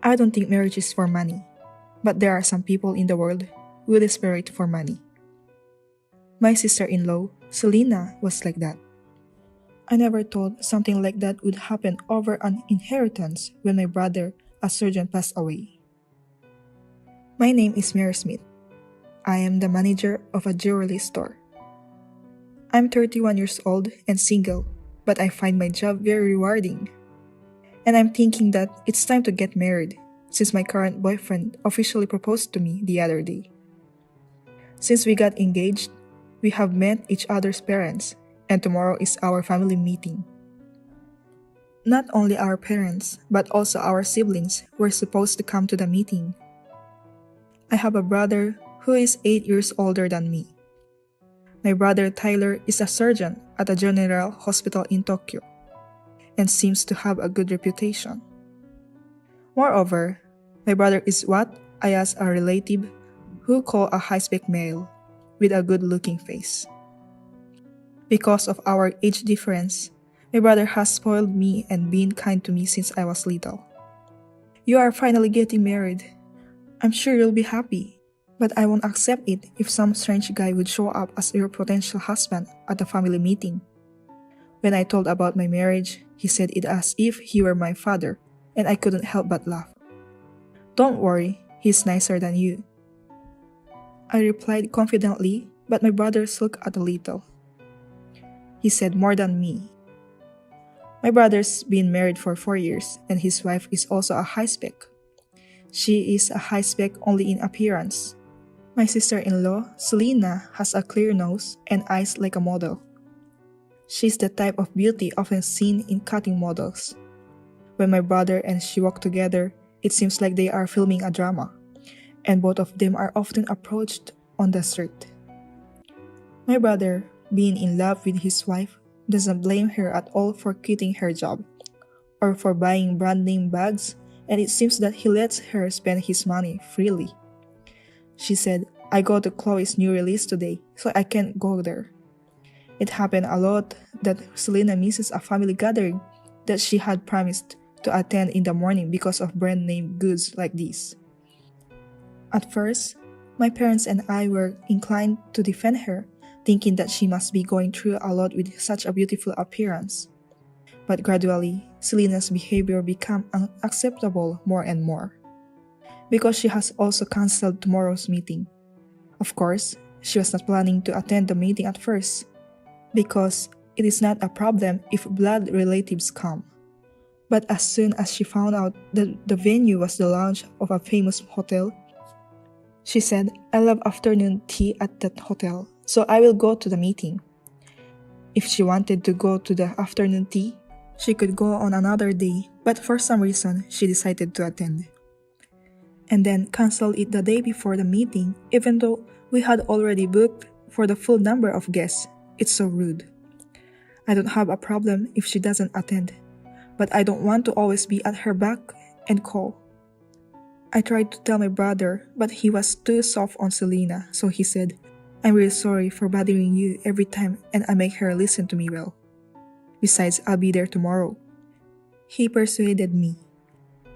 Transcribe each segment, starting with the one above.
I don't think marriage is for money, but there are some people in the world who desperate for money. My sister-in-law, Selena, was like that. I never thought something like that would happen over an inheritance when my brother, a surgeon, passed away. My name is Mary Smith. I am the manager of a jewelry store. I'm 31 years old and single, but I find my job very rewarding. And I'm thinking that it's time to get married, since my current boyfriend officially proposed to me the other day. Since we got engaged, we have met each other's parents, and tomorrow is our family meeting. Not only our parents, but also our siblings were supposed to come to the meeting. I have a brother who is 8 years older than me. My brother Tyler is a surgeon at a general hospital in Tokyo and seems to have a good reputation. Moreover, my brother is what I ask a relative who call a high-spec male with a good-looking face. Because of our age difference, my brother has spoiled me and been kind to me since I was little. You are finally getting married. I'm sure you'll be happy, but I won't accept it if some strange guy would show up as your potential husband at the family meeting. When I told about my marriage, he said it as if he were my father, and I couldn't help but laugh. Don't worry, he's nicer than you. I replied confidently, but my brother sulked a little. He said more than me. My brother's been married for 4 years, and his wife is also a high-spec. She is a high-spec only in appearance. My sister-in-law, Selena, has a clear nose and eyes like a model. She's the type of beauty often seen in cutting models. When my brother and she walk together, it seems like they are filming a drama, and both of them are often approached on the street. My brother, being in love with his wife, doesn't blame her at all for quitting her job or for buying brand name bags, and it seems that he lets her spend his money freely. She said, I go to Chloe's new release today, so I can't go there. It happened a lot that Selena misses a family gathering that she had promised to attend in the morning because of brand name goods like these. At first, my parents and I were inclined to defend her, thinking that she must be going through a lot with such a beautiful appearance. But gradually, Selena's behavior became unacceptable more and more, because she has also cancelled tomorrow's meeting. Of course, she was not planning to attend the meeting at first, because it is not a problem if blood relatives come. But as soon as she found out that the venue was the lounge of a famous hotel, she said, I love afternoon tea at that hotel, so I will go to the meeting. If she wanted to go to the afternoon tea, she could go on another day, but for some reason, she decided to attend. And then cancel it the day before the meeting, even though we had already booked for the full number of guests. It's so rude. I don't have a problem if she doesn't attend, but I don't want to always be at her back and call. I tried to tell my brother, but he was too soft on Selena, so he said, I'm really sorry for bothering you every time and I make her listen to me well. Besides, I'll be there tomorrow. He persuaded me.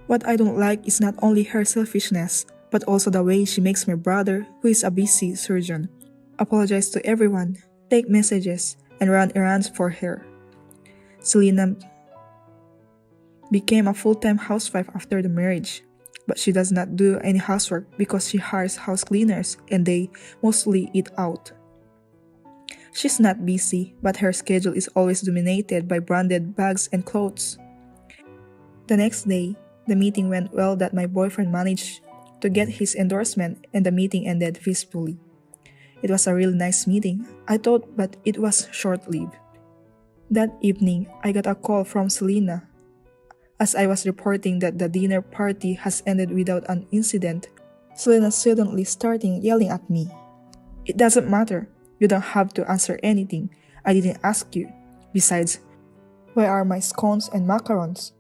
What I don't like is not only her selfishness, but also the way she makes my brother, who is a busy surgeon, apologize to everyone, take messages, and run errands for her. Selena became a full-time housewife after the marriage, but she does not do any housework because she hires house cleaners and they mostly eat out. She's not busy, but her schedule is always dominated by branded bags and clothes. The next day, the meeting went well that my boyfriend managed to get his endorsement and the meeting ended peacefully. It was a really nice meeting, I thought, but it was short-lived. That evening, I got a call from Selena. As I was reporting that the dinner party has ended without an incident, Selena suddenly started yelling at me. It doesn't matter. You don't have to answer anything. I didn't ask you. Besides, where are my scones and macarons?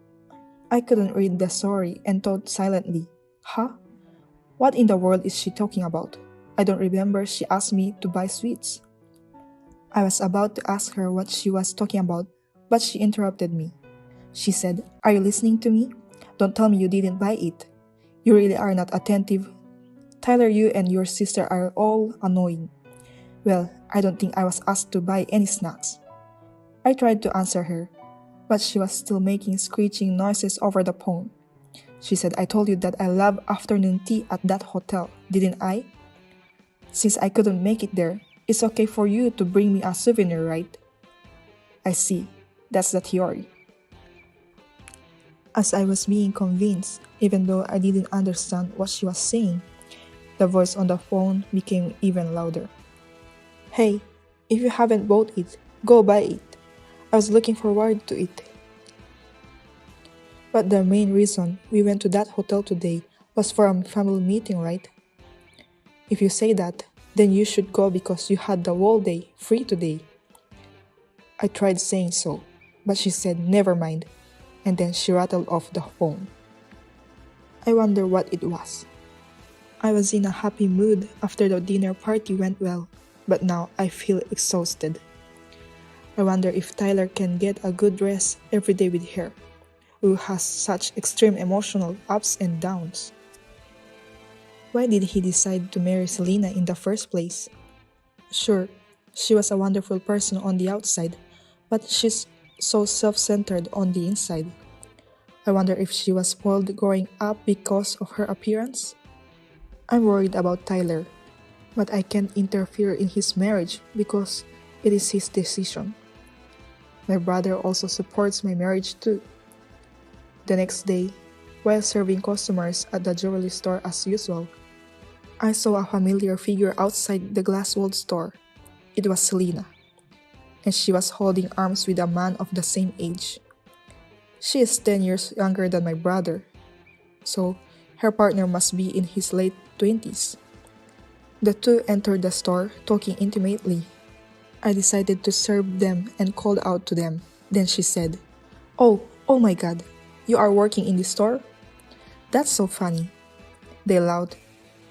I couldn't read the story and thought silently, huh? What in the world is she talking about? I don't remember she asked me to buy sweets. I was about to ask her what she was talking about, but she interrupted me. She said, are you listening to me? Don't tell me you didn't buy it. You really are not attentive. Tyler, you and your sister are all annoying. Well, I don't think I was asked to buy any snacks. I tried to answer her, but she was still making screeching noises over the phone. She said, I told you that I love afternoon tea at that hotel, didn't I? Since I couldn't make it there, it's okay for you to bring me a souvenir, right? I see. That's the theory. As I was being convinced, even though I didn't understand what she was saying, the voice on the phone became even louder. Hey, if you haven't bought it, go buy it. I was looking forward to it. But the main reason we went to that hotel today was for a family meeting, right? If you say that, then you should go because you had the whole day free today. I tried saying so, but she said never mind, and then she rattled off the phone. I wonder what it was. I was in a happy mood after the dinner party went well, but now I feel exhausted. I wonder if Tyler can get a good rest every day with her, who has such extreme emotional ups and downs. Why did he decide to marry Selena in the first place? Sure, she was a wonderful person on the outside, but she's so self-centered on the inside. I wonder if she was spoiled growing up because of her appearance? I'm worried about Tyler, but I can't interfere in his marriage because it is his decision. My brother also supports my marriage too. The next day, while serving customers at the jewelry store as usual, I saw a familiar figure outside the glass-walled store. It was Selena, and she was holding arms with a man of the same age. She is 10 years younger than my brother, so her partner must be in his late 20s. The two entered the store, talking intimately. I decided to serve them and called out to them. Then she said, oh my god, you are working in this store? That's so funny. They laughed,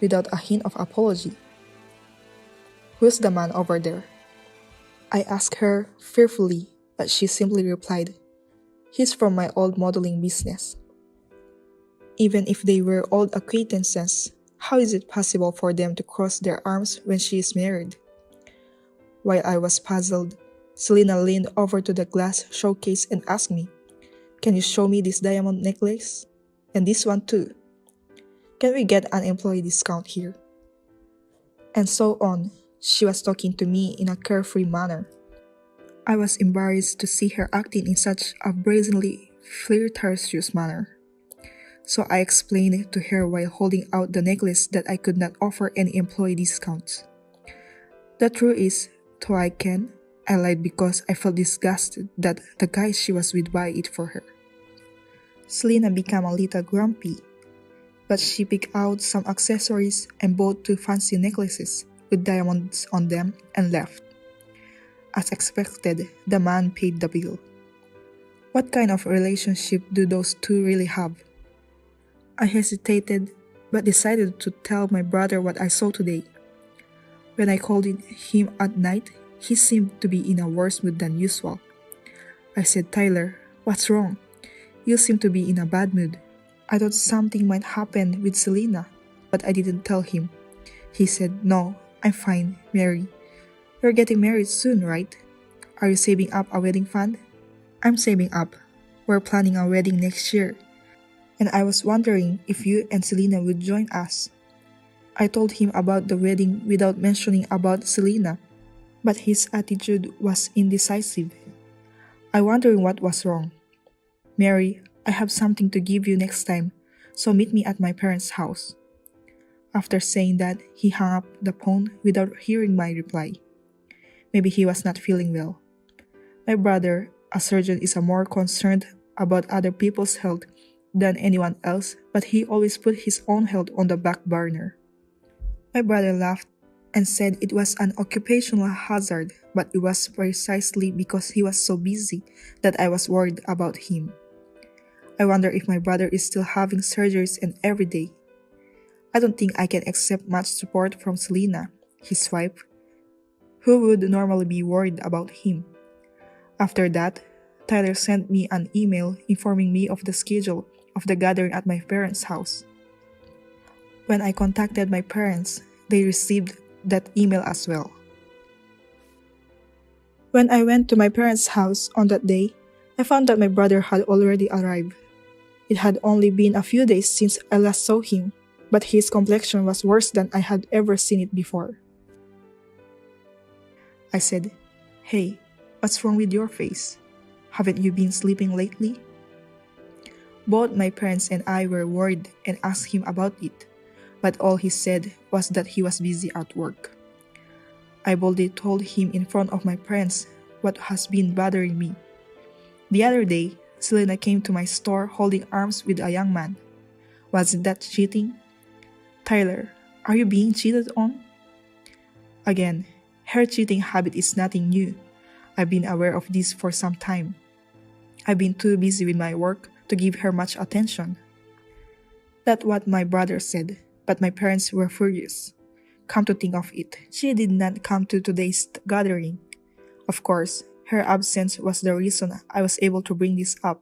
without a hint of apology. Who's the man over there? I asked her fearfully, but she simply replied, he's from my old modeling business. Even if they were old acquaintances, how is it possible for them to cross their arms when she is married? While I was puzzled, Selena leaned over to the glass showcase and asked me, can you show me this diamond necklace? And this one too. Can we get an employee discount here? And so on. She was talking to me in a carefree manner. I was embarrassed to see her acting in such a brazenly flirtatious manner. So I explained to her while holding out the necklace that I could not offer any employee discounts. The truth is, though I lied because I felt disgusted that the guy she was with buy it for her. Selena became a little grumpy, but she picked out some accessories and bought 2 fancy necklaces with diamonds on them and left. As expected, the man paid the bill. What kind of relationship do those two really have? I hesitated, but decided to tell my brother what I saw today. When I called him at night, he seemed to be in a worse mood than usual. I said, Tyler, what's wrong? You seem to be in a bad mood. I thought something might happen with Selena, but I didn't tell him. He said, no, I'm fine, Mary. You're getting married soon, right? Are you saving up a wedding fund? I'm saving up. We're planning a wedding next year. And I was wondering if you and Selena would join us. I told him about the wedding without mentioning about Selena, but his attitude was indecisive. I wondering what was wrong. Mary, I have something to give you next time, so meet me at my parents' house. After saying that, he hung up the phone without hearing my reply. Maybe he was not feeling well. My brother, a surgeon, is more concerned about other people's health than anyone else, but he always put his own health on the back burner. My brother laughed and said it was an occupational hazard, but it was precisely because he was so busy that I was worried about him. I wonder if my brother is still having surgeries and every day. I don't think I can accept much support from Selena, his wife, who would normally be worried about him. After that, Tyler sent me an email informing me of the schedule of the gathering at my parents' house. When I contacted my parents, they received that email as well. When I went to my parents' house on that day, I found that my brother had already arrived. It had only been a few days since I last saw him, but his complexion was worse than I had ever seen it before. I said, "Hey, what's wrong with your face? Haven't you been sleeping lately?" Both my parents and I were worried and asked him about it, but all he said was that he was busy at work. I boldly told him in front of my parents what has been bothering me. The other day, Selena came to my store holding arms with a young man. Wasn't that cheating? Tyler, are you being cheated on? Again, her cheating habit is nothing new. I've been aware of this for some time. I've been too busy with my work to give her much attention. That's what my brother said, but my parents were furious. Come to think of it, she did not come to today's gathering. Of course, her absence was the reason I was able to bring this up.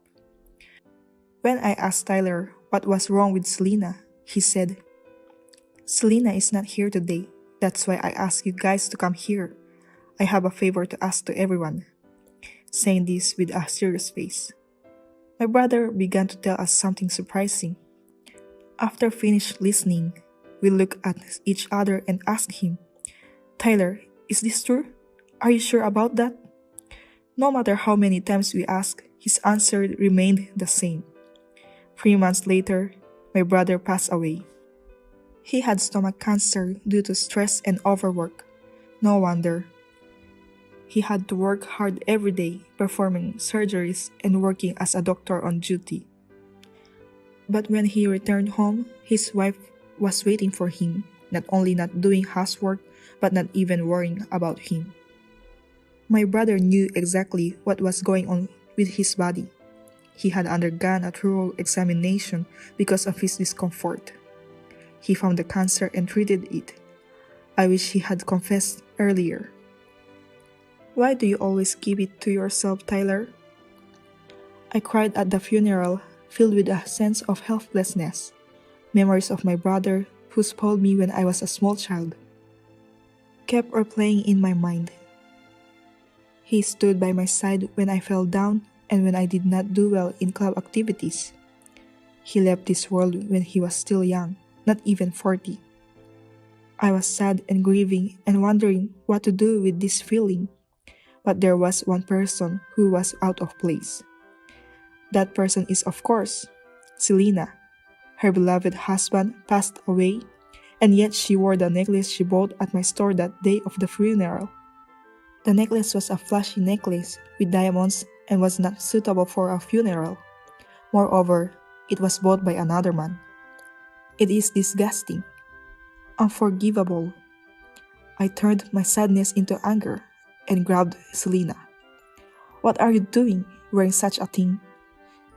When I asked Tyler what was wrong with Selena, he said, "Selena is not here today. That's why I asked you guys to come here. I have a favor to ask to everyone," saying this with a serious face. My brother began to tell us something surprising. After finished listening, we looked at each other and asked him, "Tyler, is this true? Are you sure about that?" No matter how many times we asked, his answer remained the same. 3 months later, my brother passed away. He had stomach cancer due to stress and overwork. No wonder. He had to work hard every day, performing surgeries and working as a doctor on duty. But when he returned home, his wife was waiting for him, not only not doing housework, but not even worrying about him. My brother knew exactly what was going on with his body. He had undergone a thorough examination because of his discomfort. He found the cancer and treated it. I wish he had confessed earlier. Why do you always keep it to yourself, Tyler? I cried at the funeral, filled with a sense of helplessness. Memories of my brother, who spoiled me when I was a small child, kept replaying in my mind. He stood by my side when I fell down and when I did not do well in club activities. He left this world when he was still young, not even 40. I was sad and grieving and wondering what to do with this feeling. But there was one person who was out of place. That person is, of course, Selena. Her beloved husband passed away, and yet she wore the necklace she bought at my store that day of the funeral. The necklace was a flashy necklace with diamonds and was not suitable for a funeral. Moreover, it was bought by another man. It is disgusting, unforgivable. I turned my sadness into anger and grabbed Selena. "What are you doing, wearing such a thing?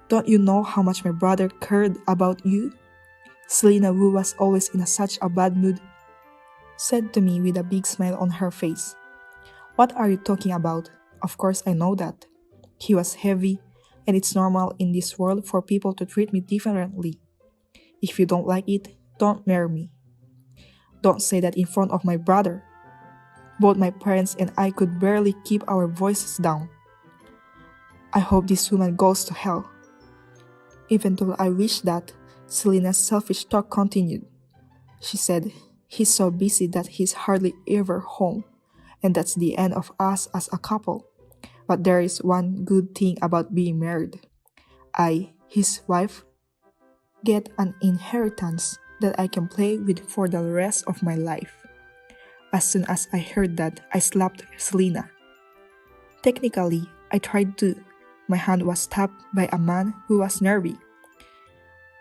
Don't you know how much my brother cared about you?" Selena, who was always in such a bad mood, said to me with a big smile on her face. "What are you talking about? Of course I know that." He was heavy, and it's normal in this world for people to treat me differently. If you don't like it, don't marry me. Don't say that in front of my brother. Both my parents and I could barely keep our voices down. I hope this woman goes to hell. Even though I wish that, Selena's selfish talk continued. She said, "He's so busy that he's hardly ever home, and that's the end of us as a couple. But there is one good thing about being married. I, his wife, get an inheritance that I can play with for the rest of my life." As soon as I heard that, I slapped Selena. Technically, I tried to. My hand was tapped by a man who was nervy.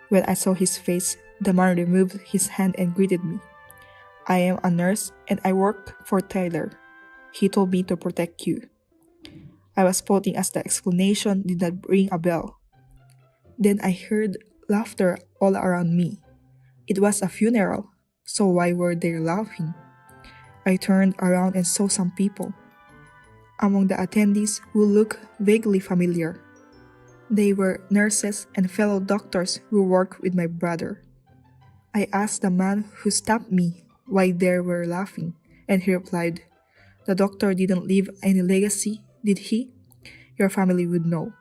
When I saw his face, the man removed his hand and greeted me. "I am a nurse and I work for Tyler. He told me to protect you." I was pouting as the explanation did not ring a bell. Then I heard laughter all around me. It was a funeral, so why were they laughing? I turned around and saw some people. Among the attendees who looked vaguely familiar. They were nurses and fellow doctors who worked with my brother. I asked the man who stopped me why they were laughing, and he replied, "The doctor didn't leave any legacy, did he? Your family would know."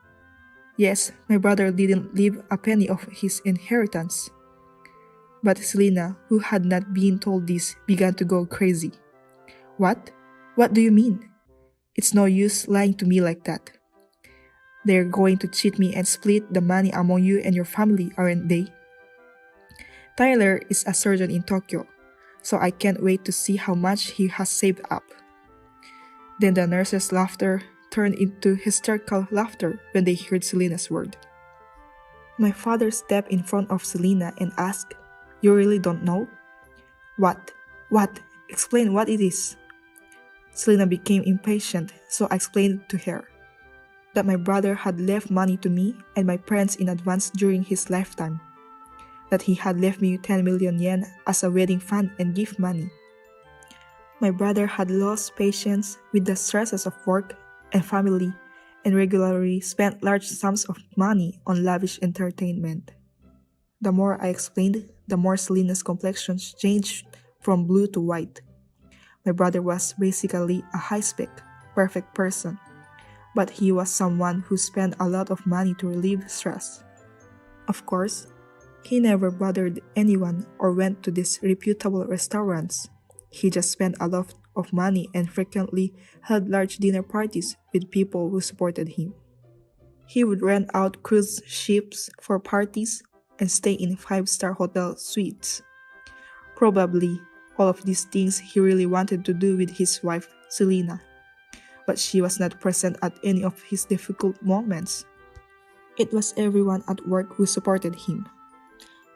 Yes, my brother didn't leave a penny of his inheritance. But Selena, who had not been told this, began to go crazy. What? What do you mean? It's no use lying to me like that. They're going to cheat me and split the money among you and your family, aren't they? Tyler is a surgeon in Tokyo, so I can't wait to see how much he has saved up. Then the nurses' laughter turned into hysterical laughter when they heard Selena's word. My father stepped in front of Selena and asked, "You really don't know?" What? What? Explain what it is. Selena became impatient, so I explained to her that my brother had left money to me and my parents in advance during his lifetime, that he had left me 10 million yen as a wedding fund and gift money. My brother had lost patience with the stresses of work and family and regularly spent large sums of money on lavish entertainment. The more I explained, the more Selena's complexion changed from blue to white. My brother was basically a high-spec, perfect person, but he was someone who spent a lot of money to relieve stress. Of course, he never bothered anyone or went to these reputable restaurants. He just spent a lot of money and frequently held large dinner parties with people who supported him. He would rent out cruise ships for parties and stay in 5-star hotel suites. Probably all of these things he really wanted to do with his wife, Selena, but she was not present at any of his difficult moments. It was everyone at work who supported him.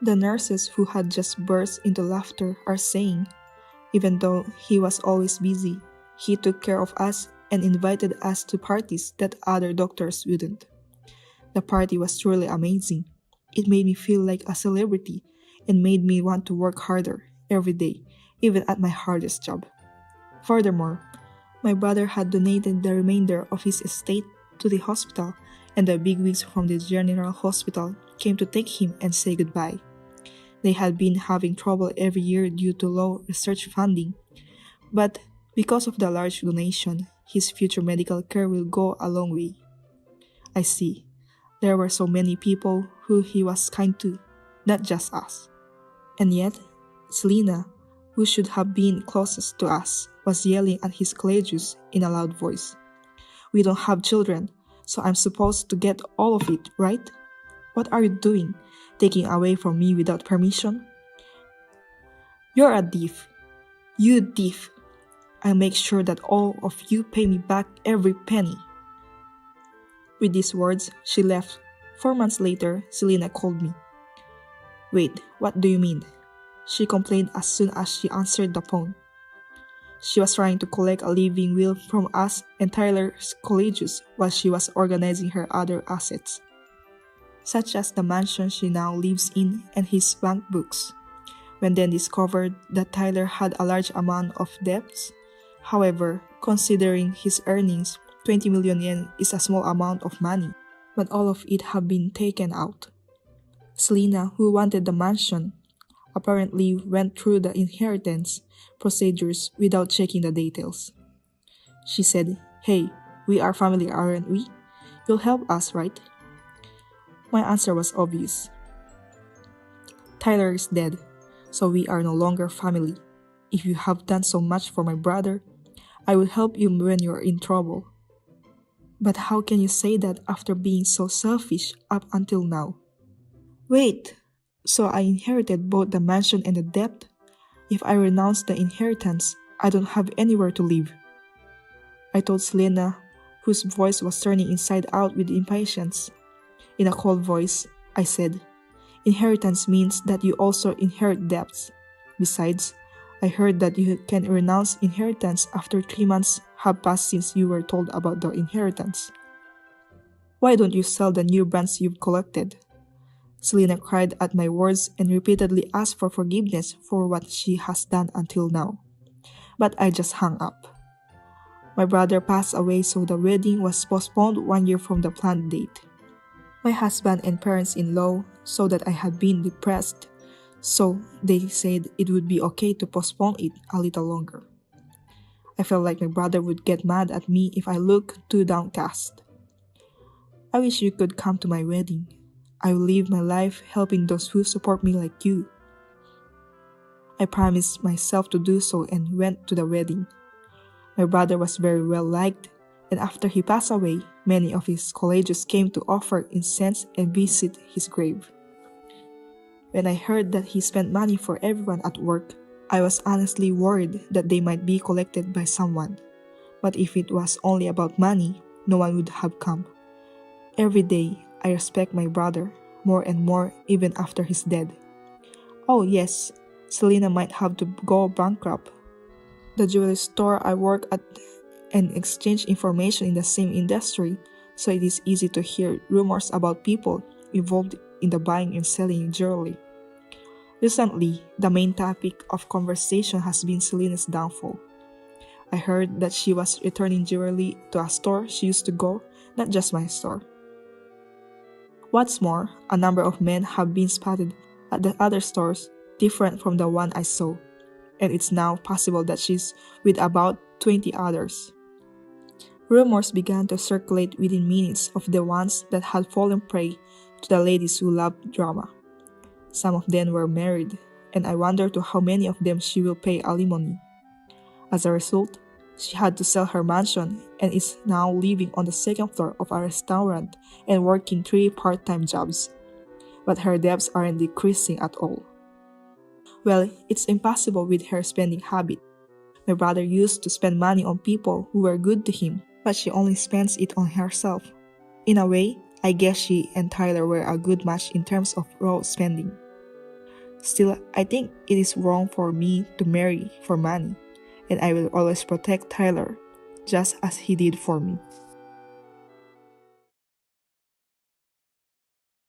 The nurses who had just burst into laughter are saying, even though he was always busy, he took care of us and invited us to parties that other doctors wouldn't. The party was truly amazing. It made me feel like a celebrity and made me want to work harder every day, even at my hardest job. Furthermore, my brother had donated the remainder of his estate to the hospital, and the bigwigs from the general hospital came to take him and say goodbye. They had been having trouble every year due to low research funding, but because of the large donation, his future medical care will go a long way. I see. There were so many people who he was kind to, not just us. And yet, Selena, who should have been closest to us, was yelling at his colleagues in a loud voice. "We don't have children, so I'm supposed to get all of it, right? What are you doing, taking away from me without permission? You're a thief. You thief. I'll make sure that all of you pay me back every penny." With these words, she left. 4 months later, Selena called me. "Wait, what do you mean?" she complained as soon as she answered the phone. She was trying to collect a living will from us and Tyler's colleagues while she was organizing her other assets, such as the mansion she now lives in and his bank books. When then discovered that Tyler had a large amount of debts. However, considering his earnings, 20 million yen is a small amount of money, but all of it had been taken out. Selena, who wanted the mansion, apparently went through the inheritance procedures without checking the details. She said, "Hey, we are family, aren't we? You'll help us, right?" My answer was obvious. Tyler is dead, so we are no longer family. If you have done so much for my brother, I will help you when you're in trouble. But how can you say that after being so selfish up until now? Wait, so I inherited both the mansion and the debt? If I renounce the inheritance, I don't have anywhere to live. I told Selena, whose voice was turning inside out with impatience. In a cold voice, I said, "Inheritance means that you also inherit debts. Besides, I heard that you can renounce inheritance after 3 months have passed since you were told about the inheritance. Why don't you sell the new brands you've collected?" Selena cried at my words and repeatedly asked for forgiveness for what she has done until now. But I just hung up. My brother passed away, so the wedding was postponed 1 year from the planned date. My husband and parents-in-law saw that I had been depressed, So they said it would be okay to postpone it a little longer. I felt like my brother would get mad at me if I looked too downcast. I wish you could come to my wedding. I will live my life helping those who support me like you. I promised myself to do so and went to the wedding. My brother was very well liked, and after he passed away, many of his colleagues came to offer incense and visit his grave. When I heard that he spent money for everyone at work, I was honestly worried that they might be collected by someone. But if it was only about money, no one would have come. Every day, I respect my brother more and more even after he's dead. Oh yes, Selena might have to go bankrupt. The jewelry store I work at and exchange information in the same industry, so it is easy to hear rumors about people involved in the buying and selling jewelry. Recently, the main topic of conversation has been Selena's downfall. I heard that she was returning jewelry to a store she used to go, not just my store. What's more, a number of men have been spotted at the other stores different from the one I saw, and it's now possible that she's with about 20 others. Rumors began to circulate within minutes of the ones that had fallen prey to the ladies who loved drama. Some of them were married, and I wonder to how many of them she will pay alimony. As a result, she had to sell her mansion and is now living on the second floor of a restaurant and working 3 part-time jobs. But her debts aren't decreasing at all. Well, it's impossible with her spending habit. My brother used to spend money on people who were good to him, but she only spends it on herself. In a way, I guess she and Tyler were a good match in terms of raw spending. Still, I think it is wrong for me to marry for money, and I will always protect Tyler, just as he did for me.